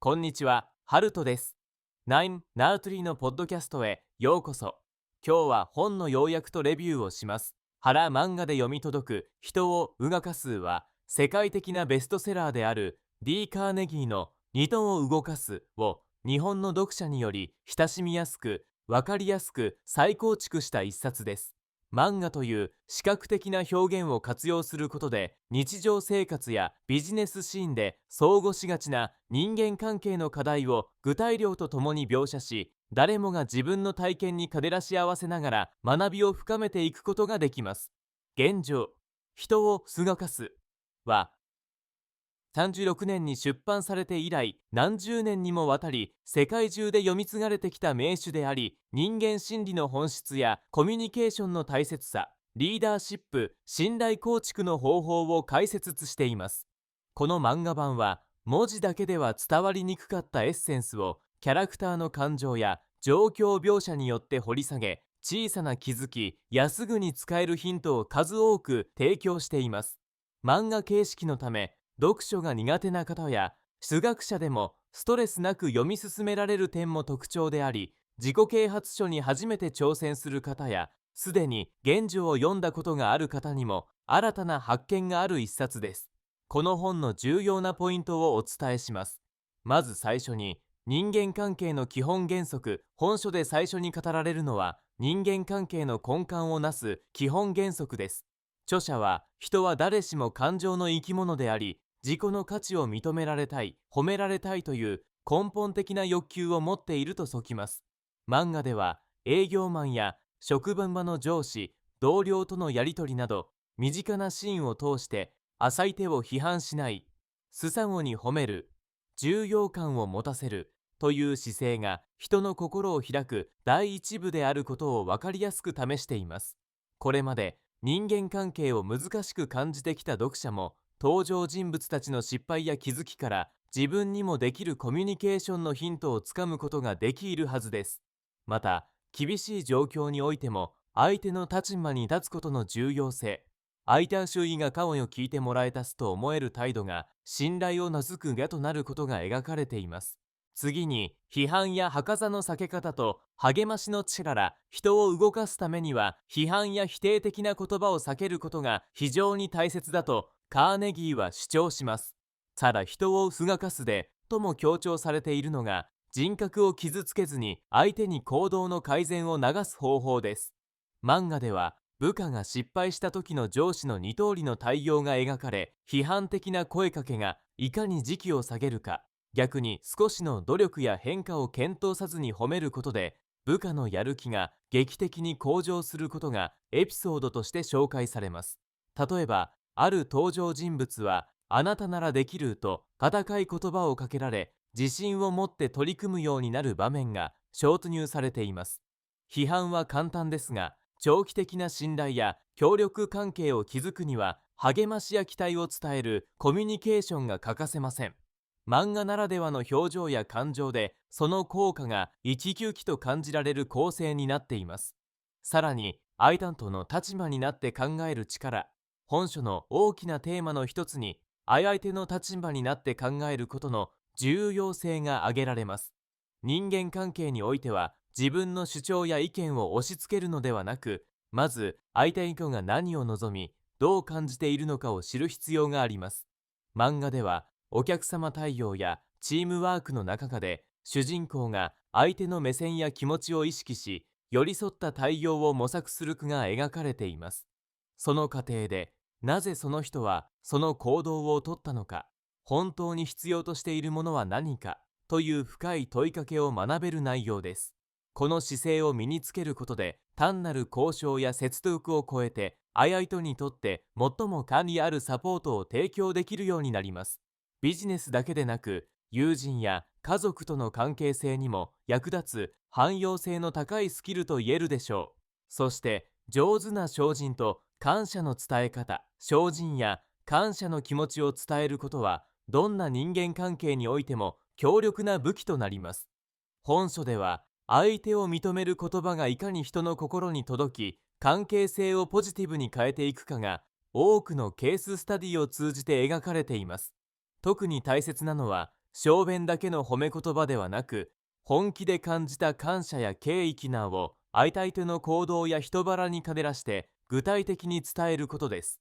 こんにちは、ハルトです。ナインナウトリーのポッドキャストへようこそ。今日は本の要約とレビューをします。原漫画で読み届く人を動かすは、世界的なベストセラーである D. カーネギーの人を動かすを日本の読者により親しみやすく、わかりやすく再構築した一冊です。漫画という視覚的な表現を活用することで日常生活やビジネスシーンで相互しがちな人間関係の課題を具体例とともに描写し、誰もが自分の体験に照らし合わせながら学びを深めていくことができます。現状、人を動かすは36年に出版されて以来何十年にもわたり世界中で読み継がれてきた名手であり、人間心理の本質やコミュニケーションの大切さ、リーダーシップ、信頼構築の方法を解説しています。この漫画版は文字だけでは伝わりにくかったエッセンスをキャラクターの感情や状況描写によって掘り下げ、小さな気づきやすぐに使えるヒントを数多く提供しています。漫画形式のため読書が苦手な方や数学者でもストレスなく読み進められる点も特徴であり、自己啓発書に初めて挑戦する方やすでに現状を読んだことがある方にも新たな発見がある一冊です。この本の重要なポイントをお伝えします。まず最初に、人間関係の基本原則。本書で最初に語られるのは人間関係の根幹をなす基本原則です。著者は、人は誰しも感情の生き物であり、自己の価値を認められたい、褒められたいという根本的な欲求を持っていると説きます。漫画では営業マンや職場の上司、同僚とのやり取りなど身近なシーンを通して浅い手を批判しない、素直に褒める、重要感を持たせるという姿勢が人の心を開く第一部であることを分かりやすく試しています。これまで人間関係を難しく感じてきた読者も登場人物たちの失敗や気づきから自分にもできるコミュニケーションのヒントをつかむことができるはずです。また、厳しい状況においても相手の立場に立つことの重要性、相手周囲が顔を聞いてもらえたすと思える態度が信頼を名付く矢となることが描かれています。次に、批判や筏の避け方と励ましの力。人を動かすためには批判や否定的な言葉を避けることが非常に大切だとカーネギーは主張します。ただ、人を動かすでとも強調されているのが、人格を傷つけずに相手に行動の改善を促す方法です。漫画では部下が失敗した時の上司の2通りの対応が描かれ、批判的な声かけがいかに時期を下げるか、逆に少しの努力や変化を検討さずに褒めることで部下のやる気が劇的に向上することがエピソードとして紹介されます。例えば、ある登場人物はあなたならできると温かい言葉をかけられ、自信を持って取り組むようになる場面がシ入されています。批判は簡単ですが、長期的な信頼や協力関係を築くには励ましや期待を伝えるコミュニケーションが欠かせません。漫画ならではの表情や感情でその効果が生き生きと感じられる構成になっています。さらに、相手との立場になって考える力。本書の大きなテーマの一つに、相手の立場になって考えることの重要性が挙げられます。人間関係においては、自分の主張や意見を押し付けるのではなく、まず相手が何を望み、どう感じているのかを知る必要があります。漫画では、お客様対応やチームワークの中で、主人公が相手の目線や気持ちを意識し、寄り添った対応を模索する句が描かれています。その過程で、なぜその人はその行動をとったのか、本当に必要としているものは何かという深い問いかけを学べる内容です。この姿勢を身につけることで、単なる交渉や説得を超えて、相手にとって最も関理あるサポートを提供できるようになります。ビジネスだけでなく、友人や家族との関係性にも役立つ汎用性の高いスキルと言えるでしょう。そして、上手な精進と感謝の伝え方。精進や感謝の気持ちを伝えることは、どんな人間関係においても強力な武器となります。本書では、相手を認める言葉がいかに人の心に届き、関係性をポジティブに変えていくかが、多くのケーススタディを通じて描かれています。特に大切なのは、小便だけの褒め言葉ではなく、本気で感じた感謝や敬意などを相手の行動や人柄に照らして具体的に伝えることです。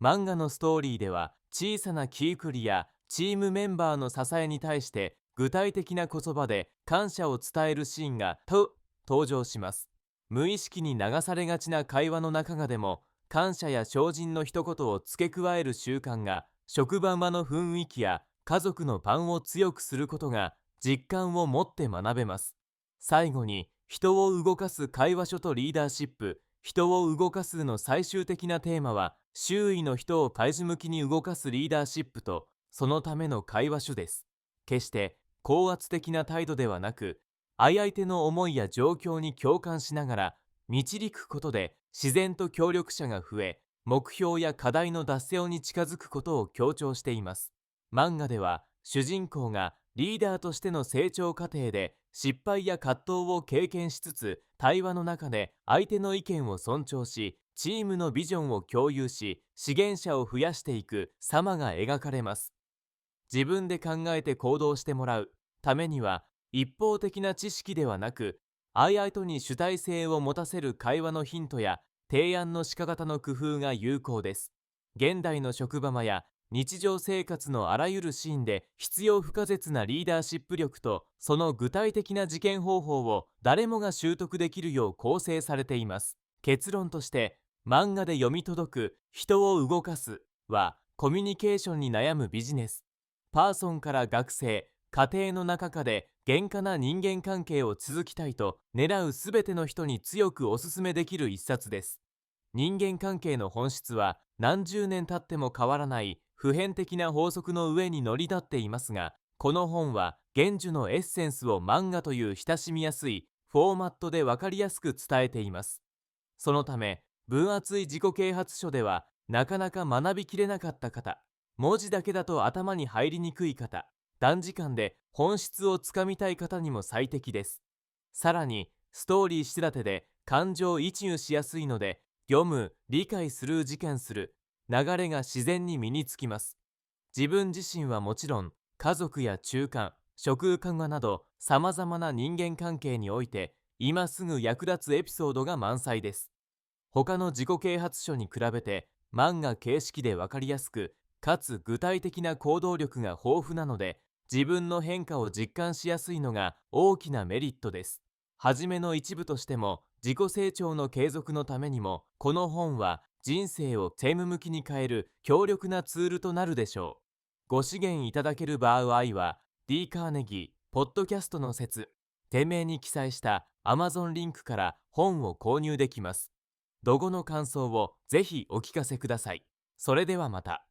漫画のストーリーでは、小さな気送りやチームメンバーの支えに対して具体的な言葉で感謝を伝えるシーンが登場します。無意識に流されがちな会話の中でも、感謝や精進の一言を付け加える習慣が、職場の雰囲気や家族の盤を強くすることが実感を持って学べます。最後に、人を動かす会話書とリーダーシップ、人を動かすの最終的なテーマは、周囲の人を開示向きに動かすリーダーシップと、そのための会話書です。決して高圧的な態度ではなく、相手の思いや状況に共感しながら導くことで、自然と協力者が増え、目標や課題の達成に近づくことを強調しています。漫画では、主人公がリーダーとしての成長過程で失敗や葛藤を経験しつつ、対話の中で相手の意見を尊重し、チームのビジョンを共有し、資源者を増やしていく様が描かれます。自分で考えて行動してもらうためには、一方的な知識ではなく、相手に主体性を持たせる会話のヒントや提案の仕方の工夫が有効です。現代の職場や日常生活のあらゆるシーンで必要不可欠なリーダーシップ力と、その具体的な実験方法を誰もが習得できるよう構成されています。結論として、漫画で読み届く人を動かすは、コミュニケーションに悩むビジネスパーソンから学生、家庭の中で厳化な人間関係を続きたいと願うすべての人に強くお勧めできる一冊です。人間関係の本質は何十年経っても変わらない普遍的な法則の上に乗り立っていますが、この本は原樹のエッセンスを漫画という親しみやすいフォーマットで分かりやすく伝えています。そのため、分厚い自己啓発書ではなかなか学びきれなかった方、文字だけだと頭に入りにくい方、短時間で本質をつかみたい方にも最適です。さらに、ストーリー仕立てで感情移入しやすいので、読む、理解する、実感する、流れが自然に身につきます。自分自身はもちろん、家族や中間、食間など、様々な人間関係において、今すぐ役立つエピソードが満載です。他の自己啓発書に比べて、漫画形式でわかりやすく、かつ具体的な行動力が豊富なので、自分の変化を実感しやすいのが大きなメリットです。はじめの一部としても、自己成長の継続のためにも、この本は人生をテーマ向きに変える強力なツールとなるでしょう。ご支援いただける場合は、D カーネギー、ポッドキャストの説、店名に記載した Amazon リンクから本を購入できます。ロゴの感想をぜひお聞かせください。それではまた。